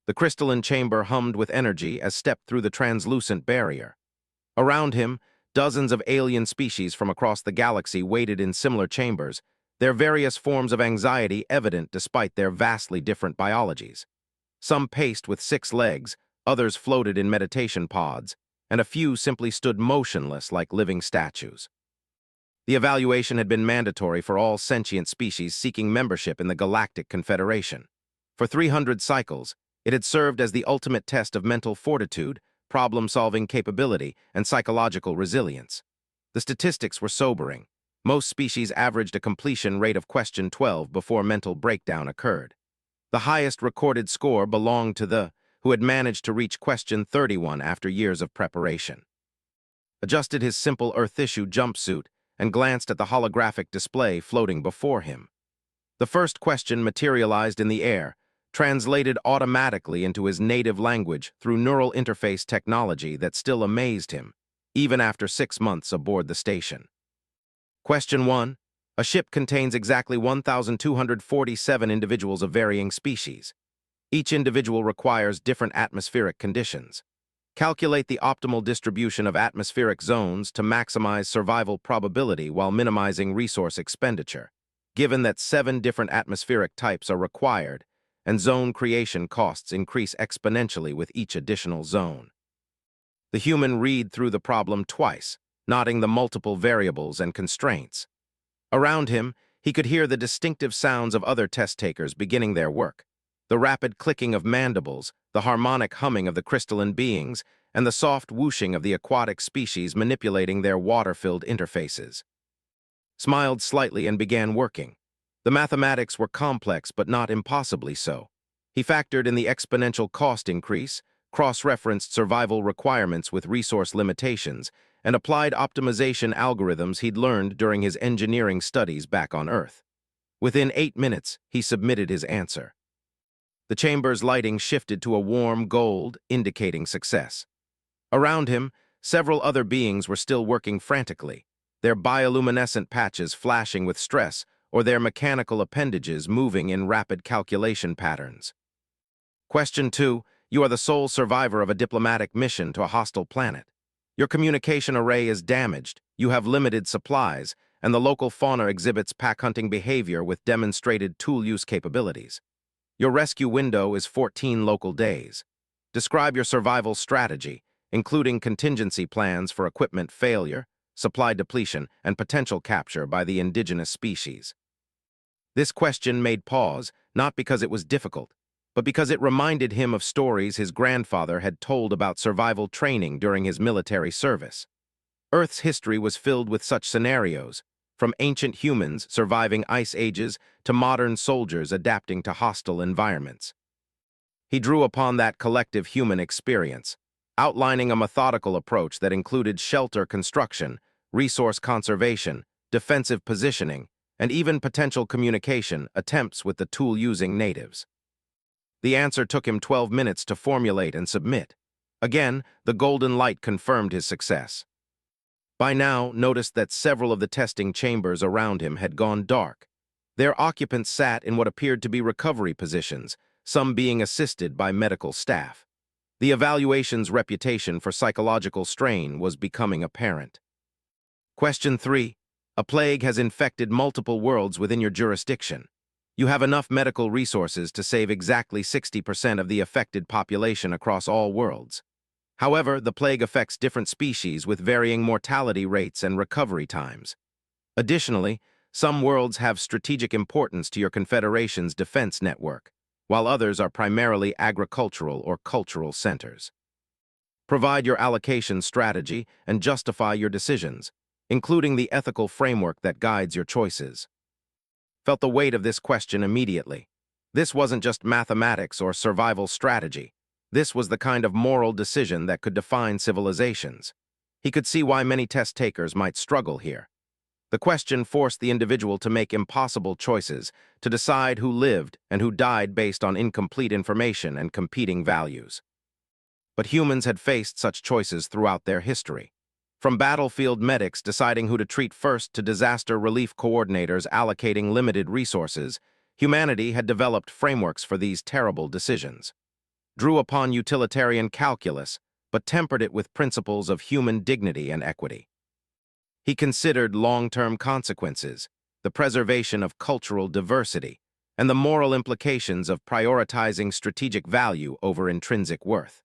The crystalline chamber hummed with energy as stepped through the translucent barrier. Around him, dozens of alien species from across the galaxy waited in similar chambers, their various forms of anxiety evident despite their vastly different biologies. Some paced with 6 legs, others floated in meditation pods, and a few simply stood motionless like living statues. The evaluation had been mandatory for all sentient species seeking membership in the Galactic Confederation. For 300 cycles, it had served as the ultimate test of mental fortitude, problem-solving capability, and psychological resilience. The statistics were sobering. Most species averaged a completion rate of question 12 before mental breakdown occurred. The highest recorded score belonged to the who had managed to reach question 31 after years of preparation. Adjusted his simple Earth-issue jumpsuit and glanced at the holographic display floating before him. The first question materialized in the air, translated automatically into his native language through neural interface technology that still amazed him, even after 6 months aboard the station. Question 1. A ship contains exactly 1,247 individuals of varying species. Each individual requires different atmospheric conditions. Calculate the optimal distribution of atmospheric zones to maximize survival probability while minimizing resource expenditure, given that 7 different atmospheric types are required, and zone creation costs increase exponentially with each additional zone. The human read through the problem twice, noting the multiple variables and constraints. Around him, he could hear the distinctive sounds of other test-takers beginning their work, the rapid clicking of mandibles, the harmonic humming of the crystalline beings, and the soft whooshing of the aquatic species manipulating their water-filled interfaces. Smiled slightly and began working. The mathematics were complex but not impossibly so. He factored in the exponential cost increase, cross-referenced survival requirements with resource limitations, and applied optimization algorithms he'd learned during his engineering studies back on Earth. Within 8 minutes, he submitted his answer. The chamber's lighting shifted to a warm gold, indicating success. Around him, several other beings were still working frantically, their bioluminescent patches flashing with stress or their mechanical appendages moving in rapid calculation patterns. Question 2. You are the sole survivor of a diplomatic mission to a hostile planet. Your communication array is damaged, you have limited supplies, and the local fauna exhibits pack-hunting behavior with demonstrated tool-use capabilities. Your rescue window is 14 local days. Describe your survival strategy, including contingency plans for equipment failure, supply depletion, and potential capture by the indigenous species. This question made pause, not because it was difficult, but because it reminded him of stories his grandfather had told about survival training during his military service. Earth's history was filled with such scenarios, from ancient humans surviving ice ages to modern soldiers adapting to hostile environments. He drew upon that collective human experience, outlining a methodical approach that included shelter construction, resource conservation, defensive positioning, and even potential communication attempts with the tool-using natives. The answer took him 12 minutes to formulate and submit. Again, the golden light confirmed his success. By now, noticed that several of the testing chambers around him had gone dark. Their occupants sat in what appeared to be recovery positions, some being assisted by medical staff. The evaluation's reputation for psychological strain was becoming apparent. Question 3. A plague has infected multiple worlds within your jurisdiction. You have enough medical resources to save exactly 60% of the affected population across all worlds. However, the plague affects different species with varying mortality rates and recovery times. Additionally, some worlds have strategic importance to your Confederation's defense network, while others are primarily agricultural or cultural centers. Provide your allocation strategy and justify your decisions, including the ethical framework that guides your choices. Felt the weight of this question immediately. This wasn't just mathematics or survival strategy. This was the kind of moral decision that could define civilizations. He could see why many test takers might struggle here. The question forced the individual to make impossible choices, to decide who lived and who died based on incomplete information and competing values. But humans had faced such choices throughout their history. From battlefield medics deciding who to treat first to disaster relief coordinators allocating limited resources, humanity had developed frameworks for these terrible decisions. drew upon utilitarian calculus, but tempered it with principles of human dignity and equity. He considered long-term consequences, the preservation of cultural diversity, and the moral implications of prioritizing strategic value over intrinsic worth.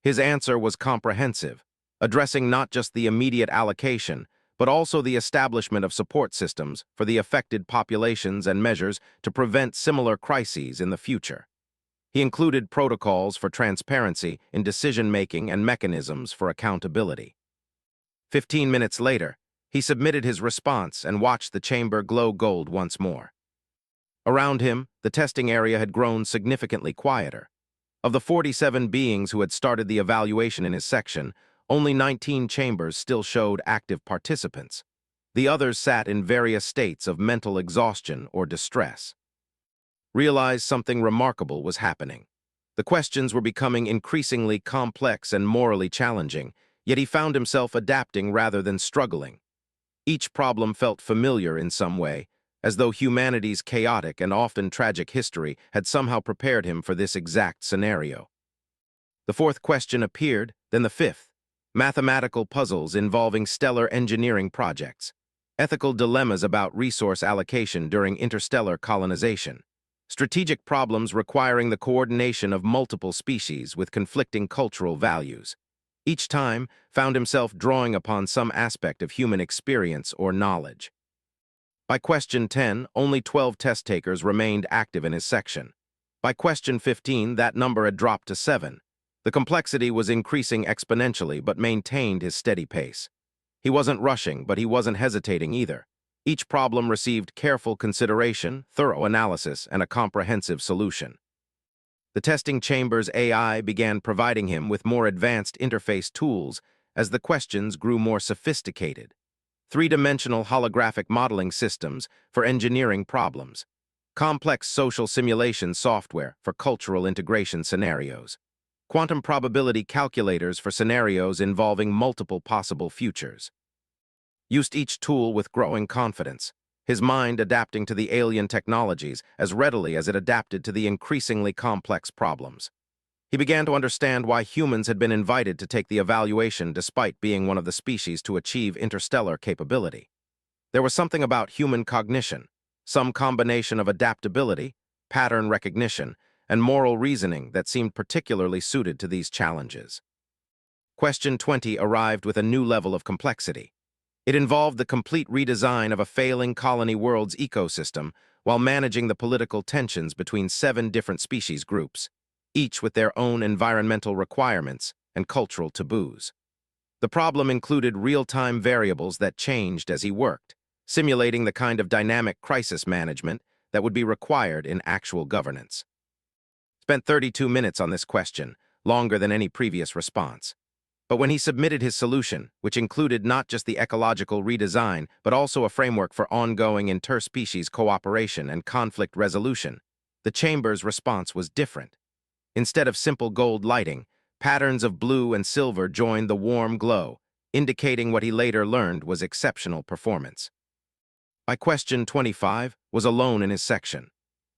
His answer was comprehensive, addressing not just the immediate allocation, but also the establishment of support systems for the affected populations and measures to prevent similar crises in the future. He included protocols for transparency in decision-making and mechanisms for accountability. 15 minutes later, he submitted his response and watched the chamber glow gold once more. Around him, the testing area had grown significantly quieter. Of the 47 beings who had started the evaluation in his section, only 19 chambers still showed active participants. The others sat in various states of mental exhaustion or distress. Realized something remarkable was happening. The questions were becoming increasingly complex and morally challenging, yet he found himself adapting rather than struggling. Each problem felt familiar in some way, as though humanity's chaotic and often tragic history had somehow prepared him for this exact scenario. The fourth question appeared, then the fifth: mathematical puzzles involving stellar engineering projects, ethical dilemmas about resource allocation during interstellar colonization, strategic problems requiring the coordination of multiple species with conflicting cultural values. Each time found himself drawing upon some aspect of human experience or knowledge. By question 10, only 12 test takers remained active in his section. By question 15, that number had dropped to 7. The complexity was increasing exponentially but maintained his steady pace. He wasn't rushing, but he wasn't hesitating either. Each problem received careful consideration, thorough analysis, and a comprehensive solution. The testing chamber's AI began providing him with more advanced interface tools as the questions grew more sophisticated. Three-dimensional holographic modeling systems for engineering problems, complex social simulation software for cultural integration scenarios, quantum probability calculators for scenarios involving multiple possible futures. Used each tool with growing confidence, his mind adapting to the alien technologies as readily as it adapted to the increasingly complex problems. He began to understand why humans had been invited to take the evaluation despite being one of the species to achieve interstellar capability. There was something about human cognition, some combination of adaptability, pattern recognition, and moral reasoning that seemed particularly suited to these challenges. Question 20 arrived with a new level of complexity. It involved the complete redesign of a failing colony world's ecosystem while managing the political tensions between 7 different species groups, each with their own environmental requirements and cultural taboos. The problem included real-time variables that changed as he worked, simulating the kind of dynamic crisis management that would be required in actual governance. Spent 32 minutes on this question, longer than any previous response. But when he submitted his solution, which included not just the ecological redesign, but also a framework for ongoing interspecies cooperation and conflict resolution, the chamber's response was different. Instead of simple gold lighting, patterns of blue and silver joined the warm glow, indicating what he later learned was exceptional performance. By question 25, was alone in his section.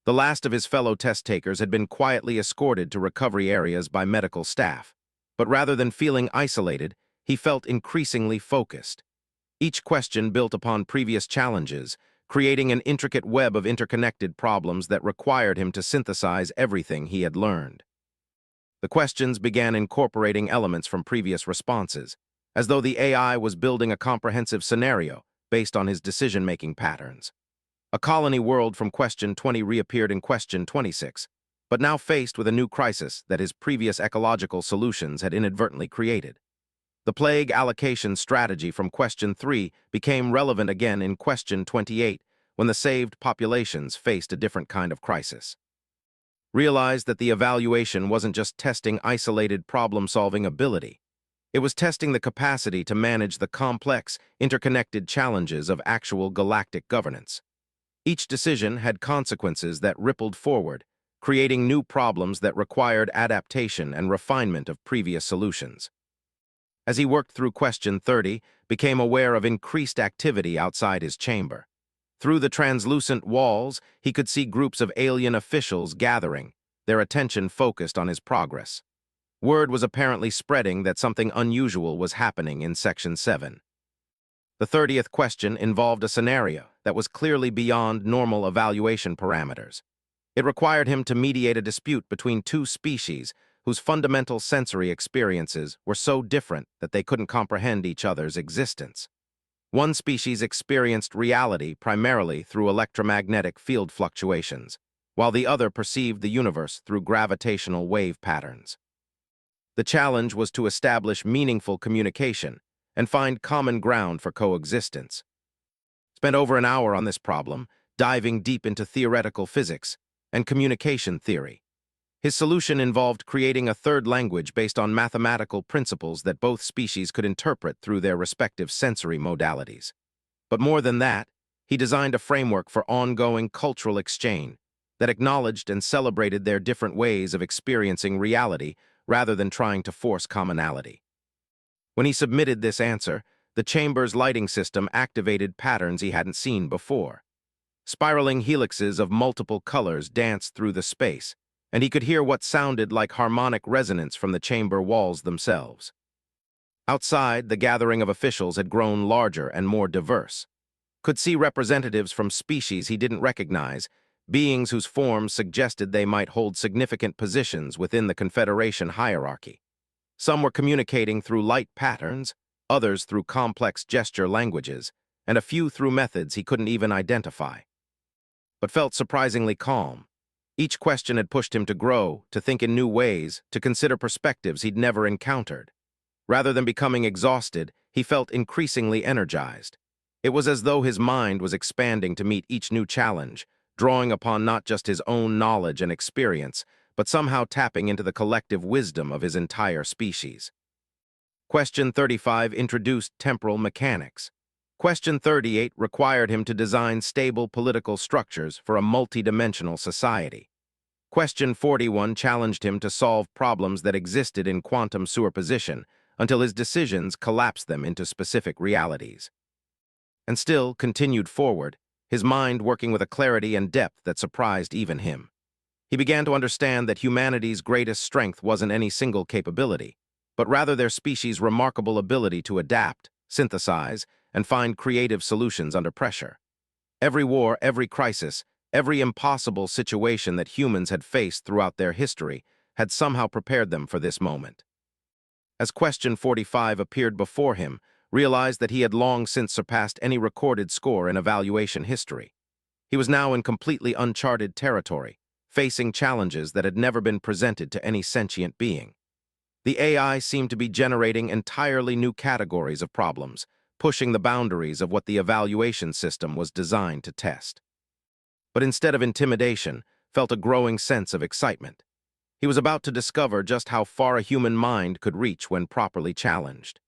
The last of his fellow test takers had been quietly escorted to recovery areas by medical staff. But rather than feeling isolated, he felt increasingly focused. Each question built upon previous challenges, creating an intricate web of interconnected problems that required him to synthesize everything he had learned. The questions began incorporating elements from previous responses, as though the AI was building a comprehensive scenario based on his decision-making patterns. A colony world from question 20 reappeared in question 26, but now faced with a new crisis that his previous ecological solutions had inadvertently created. The plague allocation strategy from question 3 became relevant again in question 28, when the saved populations faced a different kind of crisis. Realized that the evaluation wasn't just testing isolated problem-solving ability. It was testing the capacity to manage the complex, interconnected challenges of actual galactic governance. Each decision had consequences that rippled forward, creating new problems that required adaptation and refinement of previous solutions. As he worked through question 30, became aware of increased activity outside his chamber. Through the translucent walls, he could see groups of alien officials gathering, their attention focused on his progress. Word was apparently spreading that something unusual was happening in Section 7. The 30th question involved a scenario that was clearly beyond normal evaluation parameters. It required him to mediate a dispute between two species whose fundamental sensory experiences were so different that they couldn't comprehend each other's existence. One species experienced reality primarily through electromagnetic field fluctuations, while the other perceived the universe through gravitational wave patterns. The challenge was to establish meaningful communication and find common ground for coexistence. Spent over an hour on this problem, diving deep into theoretical physics and communication theory. His solution involved creating a third language based on mathematical principles that both species could interpret through their respective sensory modalities. But more than that, he designed a framework for ongoing cultural exchange that acknowledged and celebrated their different ways of experiencing reality rather than trying to force commonality. When he submitted this answer, the chamber's lighting system activated patterns he hadn't seen before. Spiraling helixes of multiple colors danced through the space, and he could hear what sounded like harmonic resonance from the chamber walls themselves. Outside, the gathering of officials had grown larger and more diverse. Could see representatives from species he didn't recognize, beings whose forms suggested they might hold significant positions within the Confederation hierarchy. Some were communicating through light patterns, others through complex gesture languages, and a few through methods he couldn't even identify. But felt surprisingly calm. Each question had pushed him to grow, to think in new ways, to consider perspectives he'd never encountered. Rather than becoming exhausted, he felt increasingly energized. It was as though his mind was expanding to meet each new challenge, drawing upon not just his own knowledge and experience, but somehow tapping into the collective wisdom of his entire species. Question 35 introduced temporal mechanics. Question 38 required him to design stable political structures for a multidimensional society. Question 41 challenged him to solve problems that existed in quantum superposition until his decisions collapsed them into specific realities. And still continued forward, his mind working with a clarity and depth that surprised even him. He began to understand that humanity's greatest strength wasn't any single capability, but rather their species' remarkable ability to adapt, synthesize, and find creative solutions under pressure. Every war, every crisis, every impossible situation that humans had faced throughout their history had somehow prepared them for this moment. As question 45 appeared before him, realized that he had long since surpassed any recorded score in evaluation history. He was now in completely uncharted territory, facing challenges that had never been presented to any sentient being. The AI seemed to be generating entirely new categories of problems, pushing the boundaries of what the evaluation system was designed to test. But instead of intimidation, felt a growing sense of excitement. He was about to discover just how far a human mind could reach when properly challenged.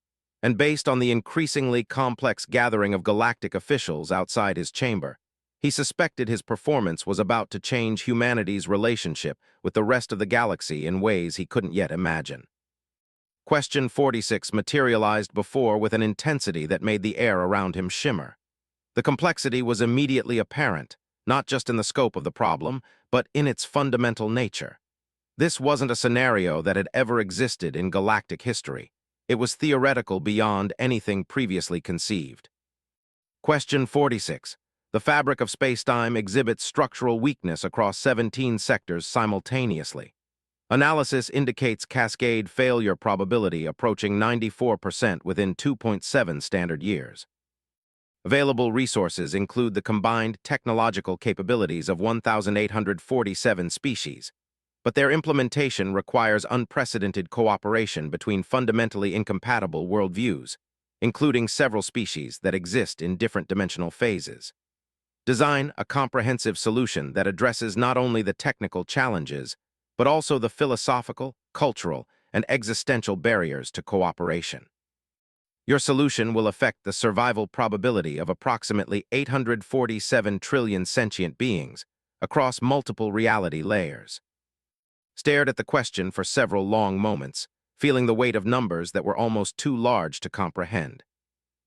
And based on the increasingly complex gathering of galactic officials outside his chamber, he suspected his performance was about to change humanity's relationship with the rest of the galaxy in ways he couldn't yet imagine. Question 46 materialized before with an intensity that made the air around him shimmer. The complexity was immediately apparent, not just in the scope of the problem, but in its fundamental nature. This wasn't a scenario that had ever existed in galactic history. It was theoretical beyond anything previously conceived. Question 46. The fabric of spacetime exhibits structural weakness across 17 sectors simultaneously. Analysis indicates cascade failure probability approaching 94% within 2.7 standard years. Available resources include the combined technological capabilities of 1,847 species, but their implementation requires unprecedented cooperation between fundamentally incompatible worldviews, including several species that exist in different dimensional phases. Design a comprehensive solution that addresses not only the technical challenges, but also the philosophical, cultural, and existential barriers to cooperation. Your solution will affect the survival probability of approximately 847 trillion sentient beings across multiple reality layers. Stared at the question for several long moments, feeling the weight of numbers that were almost too large to comprehend.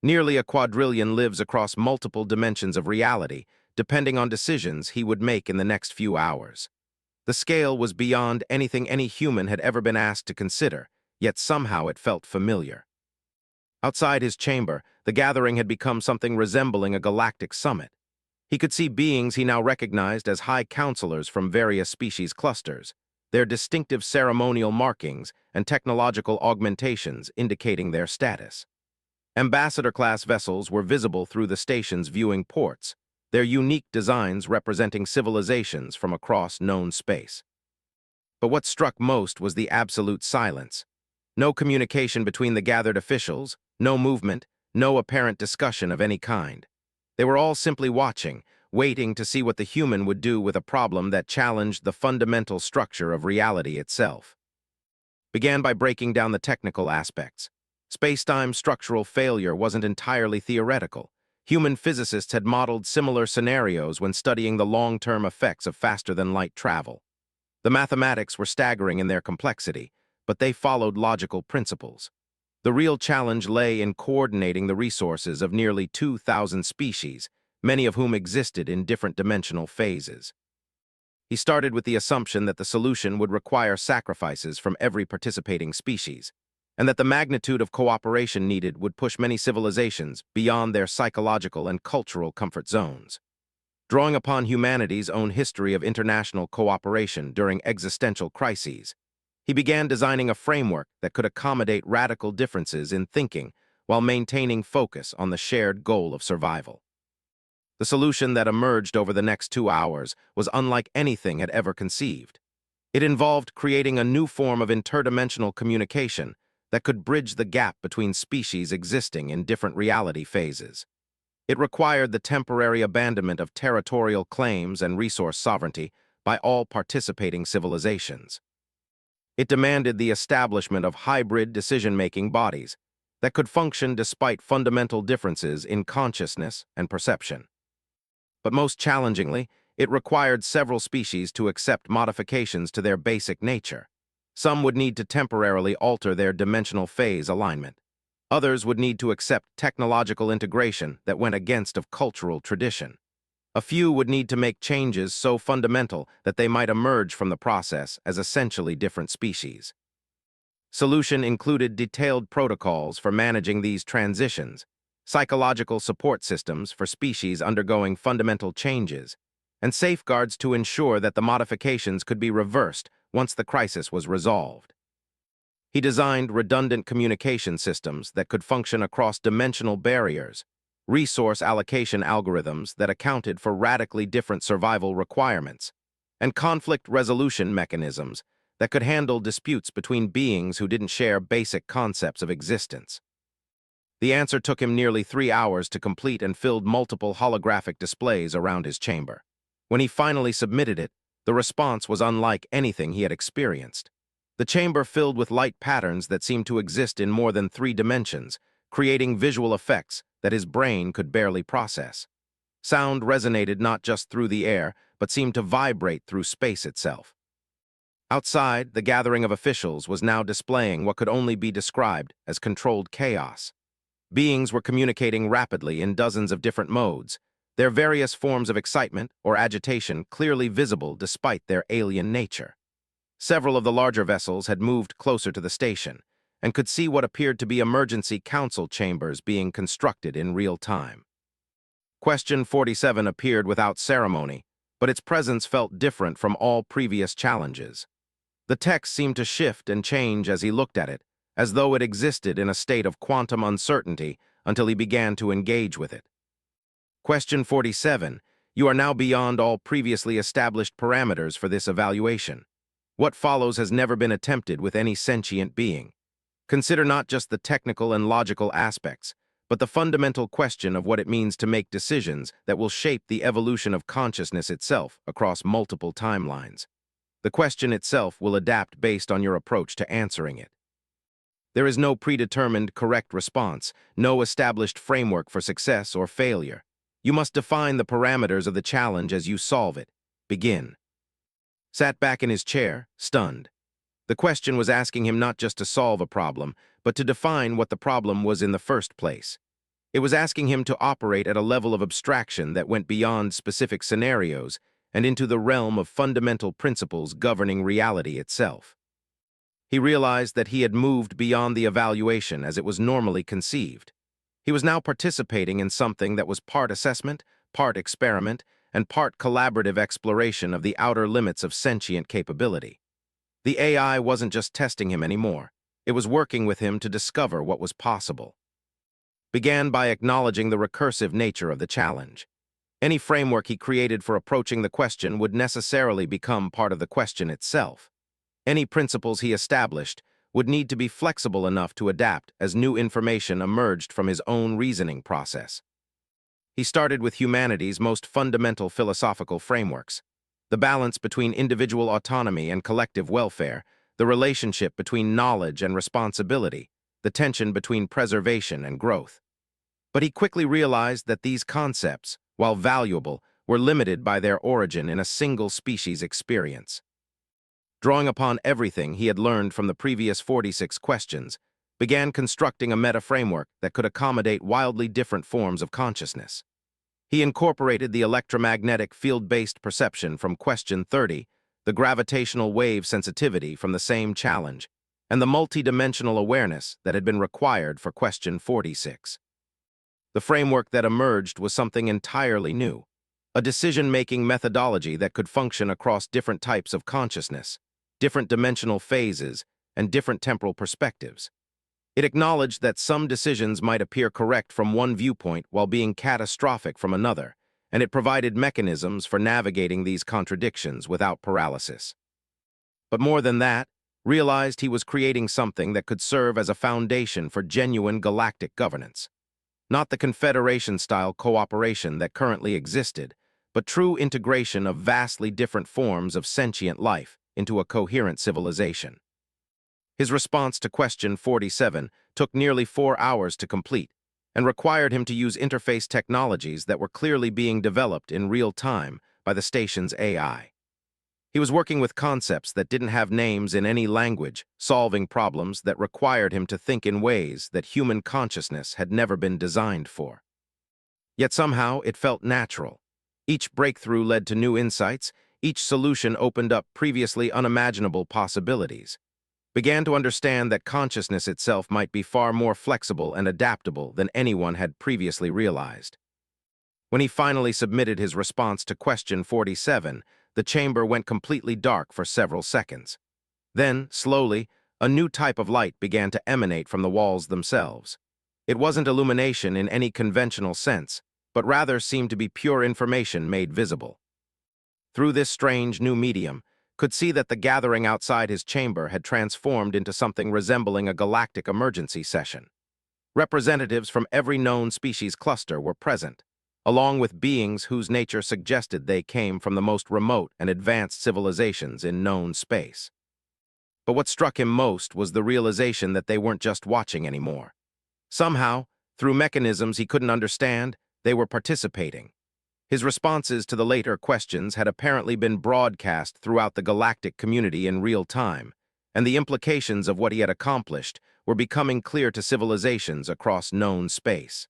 Nearly a quadrillion lives across multiple dimensions of reality, depending on decisions he would make in the next few hours. The scale was beyond anything any human had ever been asked to consider, yet somehow it felt familiar. Outside his chamber, the gathering had become something resembling a galactic summit. He could see beings he now recognized as high counselors from various species clusters, their distinctive ceremonial markings and technological augmentations indicating their status. Ambassador-class vessels were visible through the station's viewing ports, their unique designs representing civilizations from across known space. But what struck most was the absolute silence. No communication between the gathered officials, no movement, no apparent discussion of any kind. They were all simply watching, waiting to see what the human would do with a problem that challenged the fundamental structure of reality itself. Began by breaking down the technical aspects. Space-time structural failure wasn't entirely theoretical. Human physicists had modeled similar scenarios when studying the long-term effects of faster-than-light travel. The mathematics were staggering in their complexity, but they followed logical principles. The real challenge lay in coordinating the resources of nearly 2,000 species, many of whom existed in different dimensional phases. He started with the assumption that the solution would require sacrifices from every participating species, and that the magnitude of cooperation needed would push many civilizations beyond their psychological and cultural comfort zones. Drawing upon humanity's own history of international cooperation during existential crises, he began designing a framework that could accommodate radical differences in thinking while maintaining focus on the shared goal of survival. The solution that emerged over the next 2 hours was unlike anything had ever conceived. It involved creating a new form of interdimensional communication that could bridge the gap between species existing in different reality phases. It required the temporary abandonment of territorial claims and resource sovereignty by all participating civilizations. It demanded the establishment of hybrid decision-making bodies that could function despite fundamental differences in consciousness and perception. But most challengingly, it required several species to accept modifications to their basic nature. Some would need to temporarily alter their dimensional phase alignment. Others would need to accept technological integration that went against of cultural tradition. A few would need to make changes so fundamental that they might emerge from the process as essentially different species. Solution included detailed protocols for managing these transitions, psychological support systems for species undergoing fundamental changes, and safeguards to ensure that the modifications could be reversed once the crisis was resolved. He designed redundant communication systems that could function across dimensional barriers, resource allocation algorithms that accounted for radically different survival requirements, and conflict resolution mechanisms that could handle disputes between beings who didn't share basic concepts of existence. The answer took him nearly 3 hours to complete and filled multiple holographic displays around his chamber. When he finally submitted it, the response was unlike anything he had experienced. The chamber filled with light patterns that seemed to exist in more than 3 dimensions, creating visual effects that his brain could barely process. Sound resonated not just through the air, but seemed to vibrate through space itself. Outside, the gathering of officials was now displaying what could only be described as controlled chaos. Beings were communicating rapidly in dozens of different modes, their various forms of excitement or agitation clearly visible despite their alien nature. Several of the larger vessels had moved closer to the station and could see what appeared to be emergency council chambers being constructed in real time. Question 47 appeared without ceremony, but its presence felt different from all previous challenges. The text seemed to shift and change as he looked at it, as though it existed in a state of quantum uncertainty until he began to engage with it. Question 47. You are now beyond all previously established parameters for this evaluation. What follows has never been attempted with any sentient being. Consider not just the technical and logical aspects, but the fundamental question of what it means to make decisions that will shape the evolution of consciousness itself across multiple timelines. The question itself will adapt based on your approach to answering it. There is no predetermined correct response, no established framework for success or failure. You must define the parameters of the challenge as you solve it. Begin. Sat back in his chair, stunned. The question was asking him not just to solve a problem, but to define what the problem was in the first place. It was asking him to operate at a level of abstraction that went beyond specific scenarios and into the realm of fundamental principles governing reality itself. He realized that he had moved beyond the evaluation as it was normally conceived. He was now participating in something that was part assessment, part experiment, and part collaborative exploration of the outer limits of sentient capability. The AI wasn't just testing him anymore. It was working with him to discover what was possible. Began by acknowledging the recursive nature of the challenge. Any framework he created for approaching the question would necessarily become part of the question itself. Any principles he established would need to be flexible enough to adapt as new information emerged from his own reasoning process. He started with humanity's most fundamental philosophical frameworks: the balance between individual autonomy and collective welfare, the relationship between knowledge and responsibility, the tension between preservation and growth. But he quickly realized that these concepts, while valuable, were limited by their origin in a single species experience. Drawing upon everything he had learned from the previous 46 questions, began constructing a meta-framework that could accommodate wildly different forms of consciousness. He incorporated the electromagnetic field-based perception from question 30, the gravitational wave sensitivity from the same challenge, and the multidimensional awareness that had been required for question 46. The framework that emerged was something entirely new, a decision-making methodology that could function across different types of consciousness, different dimensional phases, and different temporal perspectives. It acknowledged that some decisions might appear correct from one viewpoint while being catastrophic from another, and it provided mechanisms for navigating these contradictions without paralysis. But more than that, realized he was creating something that could serve as a foundation for genuine galactic governance. Not the Confederation-style cooperation that currently existed, but true integration of vastly different forms of sentient life into a coherent civilization. His response to question 47 took nearly 4 hours to complete and required him to use interface technologies that were clearly being developed in real time by the station's AI. He was working with concepts that didn't have names in any language, solving problems that required him to think in ways that human consciousness had never been designed for. Yet somehow it felt natural. Each breakthrough led to new insights, each solution opened up previously unimaginable possibilities. Began to understand that consciousness itself might be far more flexible and adaptable than anyone had previously realized. When he finally submitted his response to question 47, the chamber went completely dark for several seconds. Then, slowly, a new type of light began to emanate from the walls themselves. It wasn't illumination in any conventional sense, but rather seemed to be pure information made visible. Through this strange new medium, could see that the gathering outside his chamber had transformed into something resembling a galactic emergency session. Representatives from every known species cluster were present, along with beings whose nature suggested they came from the most remote and advanced civilizations in known space. But what struck him most was the realization that they weren't just watching anymore. Somehow, through mechanisms he couldn't understand, they were participating. His responses to the later questions had apparently been broadcast throughout the galactic community in real time, and the implications of what he had accomplished were becoming clear to civilizations across known space.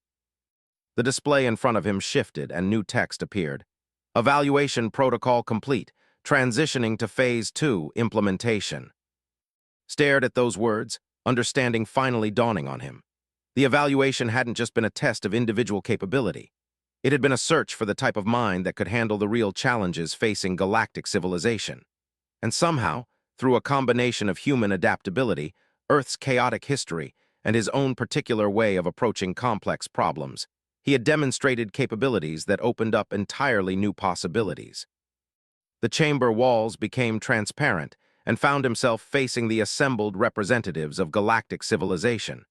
The display in front of him shifted and new text appeared. Evaluation protocol complete, transitioning to Phase 2 implementation. Stared at those words, understanding finally dawning on him. The evaluation hadn't just been a test of individual capability. It had been a search for the type of mind that could handle the real challenges facing galactic civilization. And somehow, through a combination of human adaptability, Earth's chaotic history, and his own particular way of approaching complex problems, he had demonstrated capabilities that opened up entirely new possibilities. The chamber walls became transparent and found himself facing the assembled representatives of galactic civilization.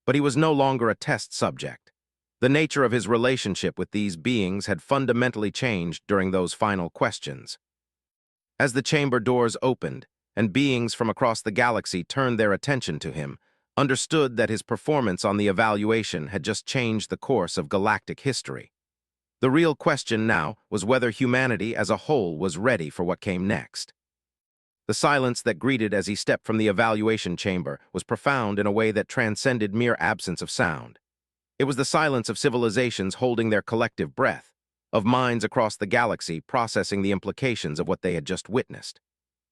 But he was no longer a test subject. The nature of his relationship with these beings had fundamentally changed during those final questions. As the chamber doors opened, and beings from across the galaxy turned their attention to him, understood that his performance on the evaluation had just changed the course of galactic history. The real question now was whether humanity as a whole was ready for what came next. The silence that greeted as he stepped from the evaluation chamber was profound in a way that transcended mere absence of sound. It was the silence of civilizations holding their collective breath, of minds across the galaxy processing the implications of what they had just witnessed.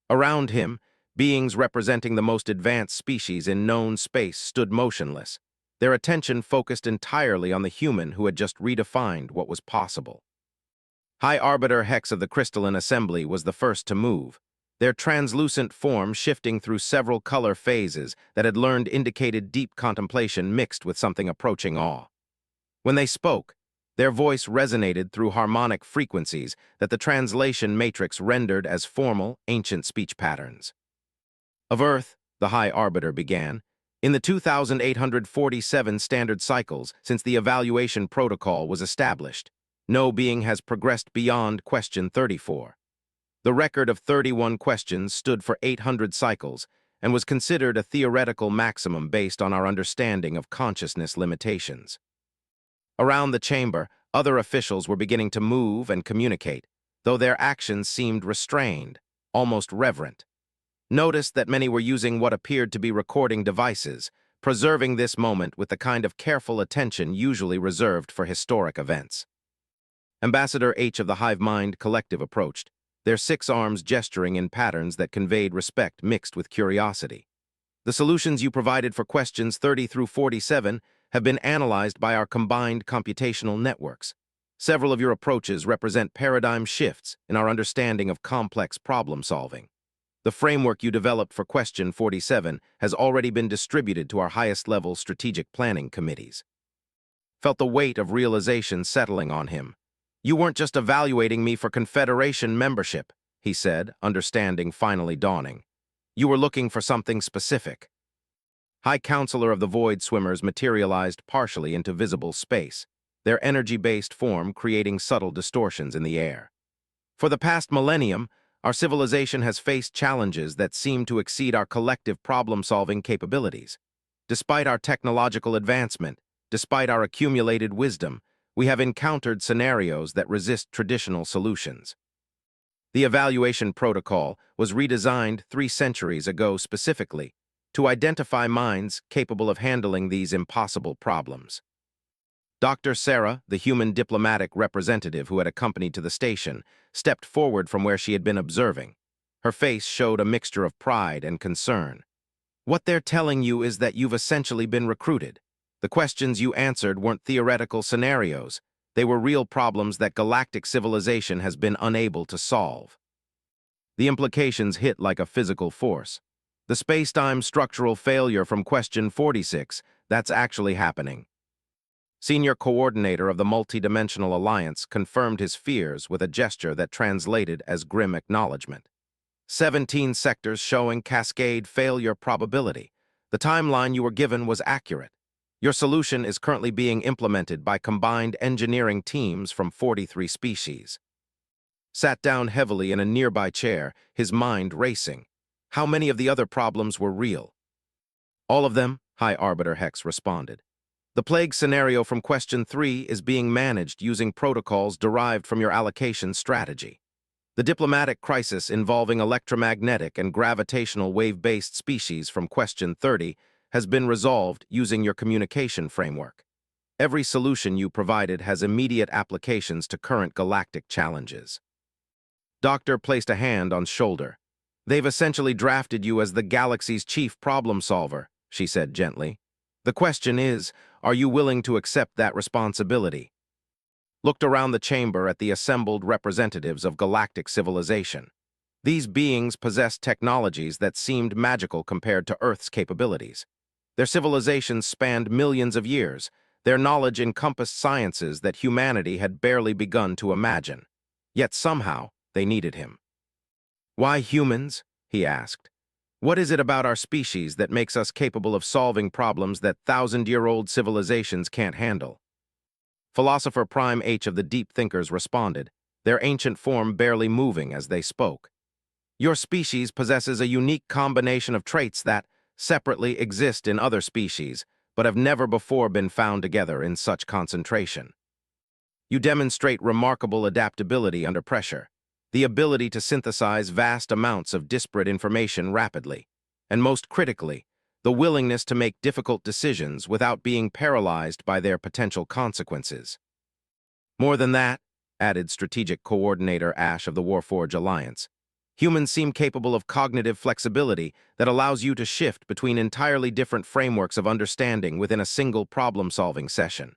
Around him, beings representing the most advanced species in known space stood motionless, their attention focused entirely on the human who had just redefined what was possible. High Arbiter Hex of the Crystalline Assembly was the first to move, their translucent form shifting through several color phases that had learned indicated deep contemplation mixed with something approaching awe. When they spoke, their voice resonated through harmonic frequencies that the translation matrix rendered as formal, ancient speech patterns. Of Earth, the High Arbiter began, in the 2,847 standard cycles since the evaluation protocol was established, no being has progressed beyond question 34. The record of 31 questions stood for 800 cycles and was considered a theoretical maximum based on our understanding of consciousness limitations. Around the chamber, other officials were beginning to move and communicate, though their actions seemed restrained, almost reverent. Notice that many were using what appeared to be recording devices, preserving this moment with the kind of careful attention usually reserved for historic events. Ambassador H of the Hive Mind Collective approached, their 6 arms gesturing in patterns that conveyed respect mixed with curiosity. The solutions you provided for questions 30 through 47 have been analyzed by our combined computational networks. Several of your approaches represent paradigm shifts in our understanding of complex problem solving. The framework you developed for question 47 has already been distributed to our highest-level strategic planning committees. Felt the weight of realization settling on him. You weren't just evaluating me for Confederation membership, he said, understanding finally dawning. You were looking for something specific. High Counselor of the Void Swimmers materialized partially into visible space, their energy-based form creating subtle distortions in the air. For the past millennium, our civilization has faced challenges that seem to exceed our collective problem-solving capabilities. Despite our technological advancement, despite our accumulated wisdom, we have encountered scenarios that resist traditional solutions. The evaluation protocol was redesigned 3 centuries ago specifically to identify minds capable of handling these impossible problems. Dr. Sarah, the human diplomatic representative who had accompanied to the station, stepped forward from where she had been observing. Her face showed a mixture of pride and concern. What they're telling you is that you've essentially been recruited. The questions you answered weren't theoretical scenarios. They were real problems that galactic civilization has been unable to solve. The implications hit like a physical force. The space-time structural failure from question 46, that's actually happening. Senior Coordinator of the Multidimensional Alliance confirmed his fears with a gesture that translated as grim acknowledgement. 17 sectors showing cascade failure probability. The timeline you were given was accurate. Your solution is currently being implemented by combined engineering teams from 43 species. Sat down heavily in a nearby chair, his mind racing. How many of the other problems were real? All of them, High Arbiter Hex responded. The plague scenario from question 3 is being managed using protocols derived from your allocation strategy. The diplomatic crisis involving electromagnetic and gravitational wave-based species from question 30 has been resolved using your communication framework. Every solution you provided has immediate applications to current galactic challenges. Doctor placed a hand on shoulder. They've essentially drafted you as the galaxy's chief problem solver, she said gently. The question is, are you willing to accept that responsibility? Looked around the chamber at the assembled representatives of galactic civilization. These beings possessed technologies that seemed magical compared to Earth's capabilities. Their civilizations spanned millions of years. Their knowledge encompassed sciences that humanity had barely begun to imagine. Yet somehow, they needed him. Why humans? He asked. What is it about our species that makes us capable of solving problems that thousand-year-old civilizations can't handle? Philosopher Prime H of the Deep Thinkers responded, their ancient form barely moving as they spoke. Your species possesses a unique combination of traits that, separately, exist in other species, but have never before been found together in such concentration. You demonstrate remarkable adaptability under pressure, the ability to synthesize vast amounts of disparate information rapidly, and most critically, the willingness to make difficult decisions without being paralyzed by their potential consequences. More than that, added Strategic Coordinator Ash of the Warforge Alliance. Humans seem capable of cognitive flexibility that allows you to shift between entirely different frameworks of understanding within a single problem-solving session.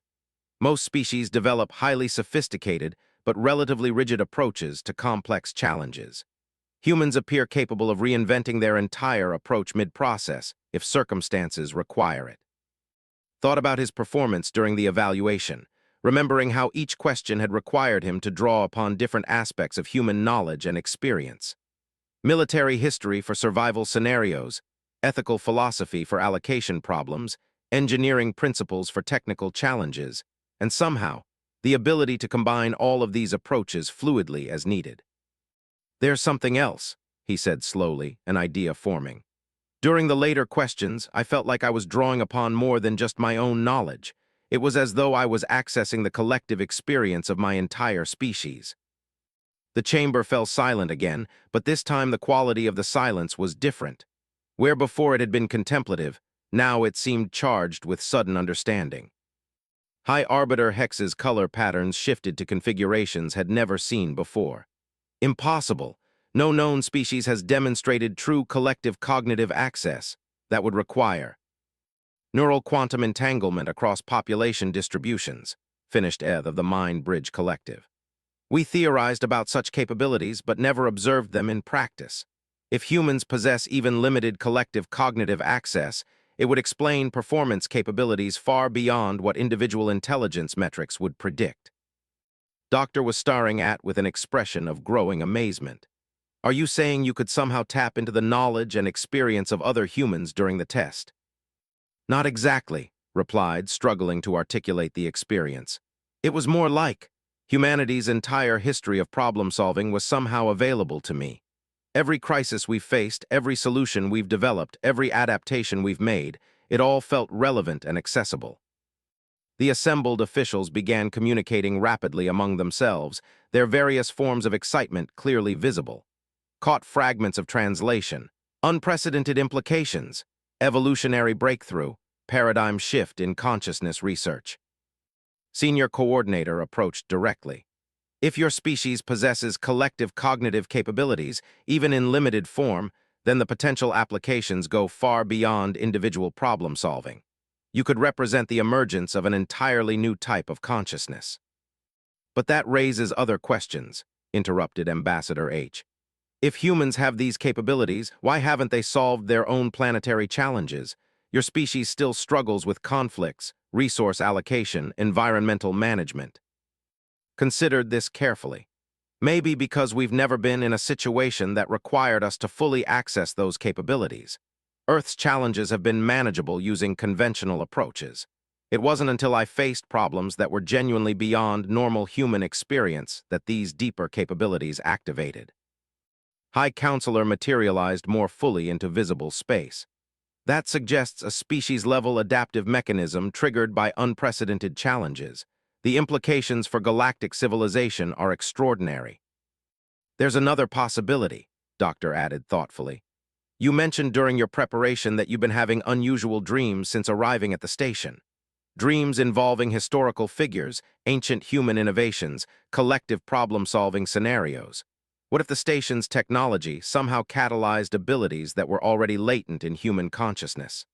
Most species develop highly sophisticated but relatively rigid approaches to complex challenges. Humans appear capable of reinventing their entire approach mid-process if circumstances require it. Thought about his performance during the evaluation, remembering how each question had required him to draw upon different aspects of human knowledge and experience. Military history for survival scenarios, ethical philosophy for allocation problems, engineering principles for technical challenges, and somehow, the ability to combine all of these approaches fluidly as needed. "There's something else," he said slowly, an idea forming. During the later questions, I felt like I was drawing upon more than just my own knowledge. It was as though I was accessing the collective experience of my entire species. The chamber fell silent again, but this time the quality of the silence was different. Where before it had been contemplative, now it seemed charged with sudden understanding. High Arbiter Hex's color patterns shifted to configurations had never seen before. Impossible. No known species has demonstrated true collective cognitive access. That would require neural quantum entanglement across population distributions, finished Eth of the Mind Bridge Collective. We theorized about such capabilities but never observed them in practice. If humans possess even limited collective cognitive access, it would explain performance capabilities far beyond what individual intelligence metrics would predict. Doctor was staring at with an expression of growing amazement. "Are you saying you could somehow tap into the knowledge and experience of other humans during the test?" "Not exactly," replied, struggling to articulate the experience. "It was more like humanity's entire history of problem-solving was somehow available to me. Every crisis we've faced, every solution we've developed, every adaptation we've made, it all felt relevant and accessible." The assembled officials began communicating rapidly among themselves, their various forms of excitement clearly visible. Caught fragments of translation, unprecedented implications, evolutionary breakthrough, paradigm shift in consciousness research. Senior Coordinator approached directly. "If your species possesses collective cognitive capabilities, even in limited form, then the potential applications go far beyond individual problem-solving. You could represent the emergence of an entirely new type of consciousness." "But that raises other questions," interrupted Ambassador H. "If humans have these capabilities, why haven't they solved their own planetary challenges? Your species still struggles with conflicts, resource allocation, environmental management." Considered this carefully. Maybe because we've never been in a situation that required us to fully access those capabilities. Earth's challenges have been manageable using conventional approaches. It wasn't until I faced problems that were genuinely beyond normal human experience that these deeper capabilities activated. High Counselor materialized more fully into visible space. That suggests a species-level adaptive mechanism triggered by unprecedented challenges. The implications for galactic civilization are extraordinary. "There's another possibility," Doctor added thoughtfully. "You mentioned during your preparation that you've been having unusual dreams since arriving at the station. Dreams involving historical figures, ancient human innovations, collective problem-solving scenarios. What if the station's technology somehow catalyzed abilities that were already latent in human consciousness?"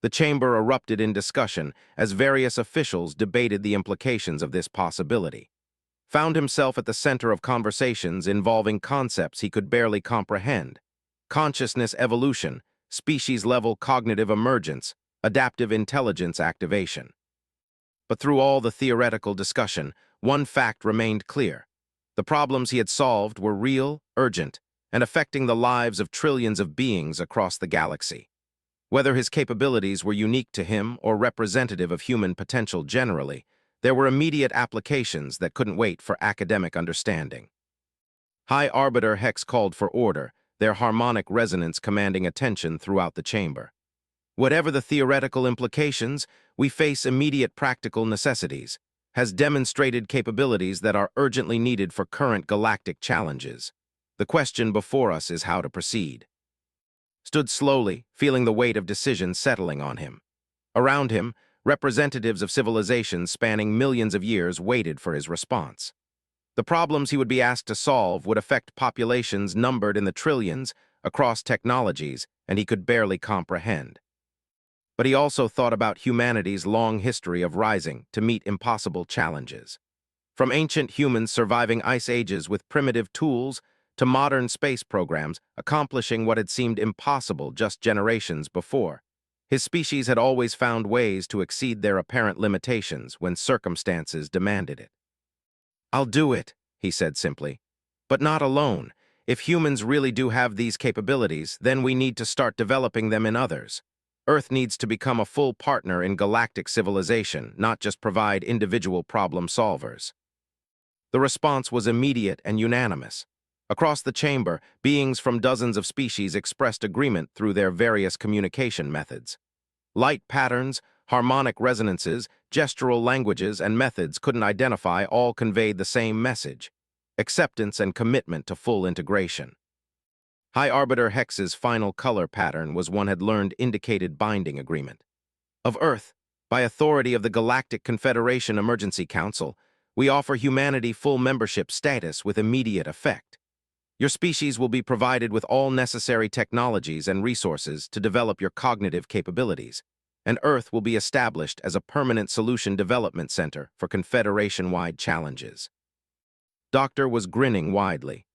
The chamber erupted in discussion as various officials debated the implications of this possibility. Found himself at the center of conversations involving concepts he could barely comprehend: consciousness evolution, species-level cognitive emergence, adaptive intelligence activation. But through all the theoretical discussion, one fact remained clear. The problems he had solved were real, urgent, and affecting the lives of trillions of beings across the galaxy. Whether his capabilities were unique to him or representative of human potential generally, there were immediate applications that couldn't wait for academic understanding. High Arbiter Hex called for order, their harmonic resonance commanding attention throughout the chamber. "Whatever the theoretical implications, we face immediate practical necessities, has demonstrated capabilities that are urgently needed for current galactic challenges. The question before us is how to proceed." Stood slowly, feeling the weight of decision settling on him. Around him, representatives of civilizations spanning millions of years waited for his response. The problems he would be asked to solve would affect populations numbered in the trillions across technologies, and he could barely comprehend. But he also thought about humanity's long history of rising to meet impossible challenges. From ancient humans surviving ice ages with primitive tools to modern space programs accomplishing what had seemed impossible just generations before, his species had always found ways to exceed their apparent limitations when circumstances demanded it. "I'll do it," he said simply. "But not alone. If humans really do have these capabilities, then we need to start developing them in others. Earth needs to become a full partner in galactic civilization, not just provide individual problem solvers." The response was immediate and unanimous. Across the chamber, beings from dozens of species expressed agreement through their various communication methods. Light patterns, harmonic resonances, gestural languages, and methods couldn't identify all conveyed the same message: acceptance and commitment to full integration. High Arbiter Hex's final color pattern was one had learned indicated binding agreement. Of Earth, by authority of the Galactic Confederation Emergency Council, we offer humanity full membership status with immediate effect. Your species will be provided with all necessary technologies and resources to develop your cognitive capabilities, and Earth will be established as a permanent solution development center for Confederation-wide challenges. Doctor was grinning widely.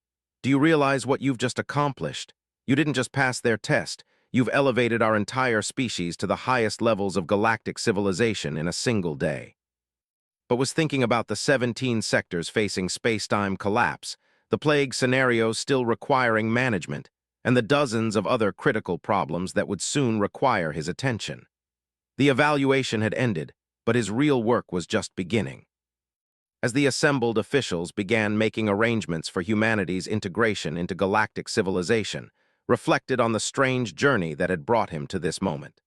"Do you realize what you've just accomplished? You didn't just pass their test. You've elevated our entire species to the highest levels of galactic civilization in a single day." But was thinking about the 17 sectors facing space-time collapse, the plague scenarios still requiring management, and the dozens of other critical problems that would soon require his attention. The evaluation had ended, but his real work was just beginning. As the assembled officials began making arrangements for humanity's integration into galactic civilization, reflected on the strange journey that had brought him to this moment.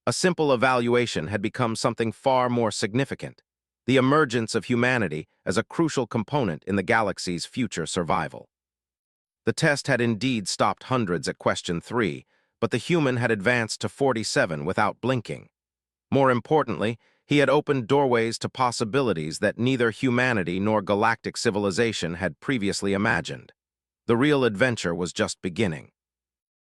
A simple evaluation had become something far more significant: the emergence of humanity as a crucial component in the galaxy's future survival. The test had indeed stopped hundreds at question 3, but the human had advanced to 47 without blinking. More importantly, he had opened doorways to possibilities that neither humanity nor galactic civilization had previously imagined. The real adventure was just beginning.